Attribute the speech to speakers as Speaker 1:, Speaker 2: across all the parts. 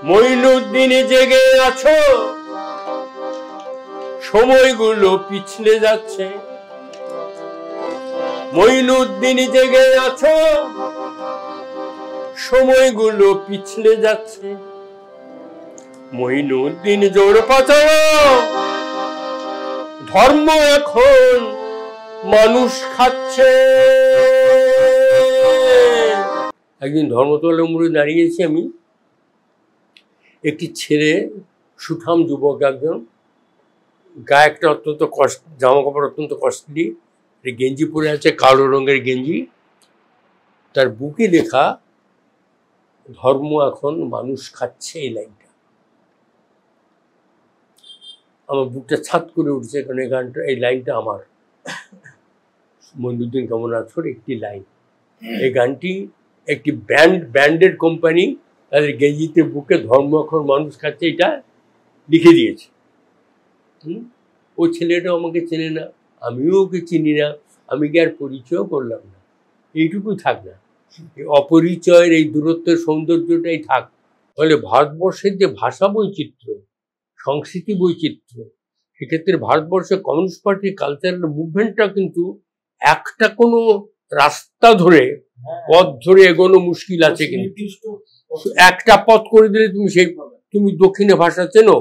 Speaker 1: মঈনুদ্দিন জেগে আছো, সময়গুলো পিছলে যাচ্ছে। মঈনুদ্দিন জেগে আছো, সময়গুলো পিছলে যাচ্ছে। মঈনুদ্দিন জোর পাচার, ধর্ম এখন মানুষ খাচ্ছে। একদিন ধর্মতলার মোড়ে দাঁড়িয়েছি আমি, একটি ছেলে, সুঠাম যুবক একজন, গায়ে একটা অত্যন্ত জামা কাপড় অত্যন্ত কস্টলি, গেঞ্জি পরে আছে, কালো রঙের গেঞ্জি, তার বুকে লেখা ধর্ম এখন মানুষ খাচ্ছে। এই লাইনটা আমার বুকটা ছাদ করে উঠছে, কারণ এই গানটা, এই লাইনটা আমার মঈনুদ্দিন কেমন আছোর একটি লাইন। এই গানটি একটি ব্র্যান্ডেড কোম্পানি তাদের গেঞ্জিতে বুকে ধর্ম এখন মানুষ খাচ্ছে এটা লিখে দিয়েছে। ও ছেলেটাও আমাকে চেনে না, আমিও ওকে চিনি না, আমি কি আর পরিচয় করলাম না। এইটুকু থাক না, এই অপরিচয়ের এই দূরত্বের সৌন্দর্যটাই থাক। ফলে ভারতবর্ষের যে ভাষা বৈচিত্র্য, সংস্কৃতি বৈচিত্র্য, সেক্ষেত্রে ভারতবর্ষের কমিউনিস্ট পার্টির কালচারাল মুভমেন্টটা কিন্তু একটা কোনো রাস্তা ধরে, পথ ধরে এগোনো মুশকিল আছে। কিন্তু একটা পথ করে দিলে তুমি দক্ষিণে ভাষা চেনো,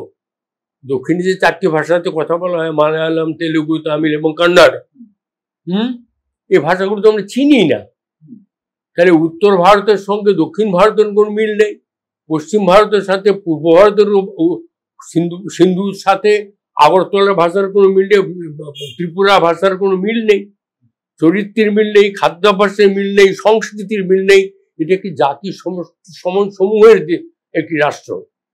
Speaker 1: দক্ষিণে যে 4টি ভাষাতে কথা বলা হয়, মালায়ালাম, তেলুগু, তামিল এবং কন্নড়, এই ভাষাগুলো তো আমরা চিনি না। তাহলে উত্তর ভারতের সঙ্গে দক্ষিণ ভারতের কোনো মিল নেই, পশ্চিম ভারতের সাথে পূর্ব ভারতের, সিন্ধুর সাথে আগরতলা ভাষার কোনো মিল নেই, ত্রিপুরা ভাষার কোনো মিল নেই, চরিত্রের মিল নেই, খাদ্যাভ্যাসের মিল নেই, সংস্কৃতির মিল নেই। এটা একটি জাতি সমূহের একটি রাষ্ট্র।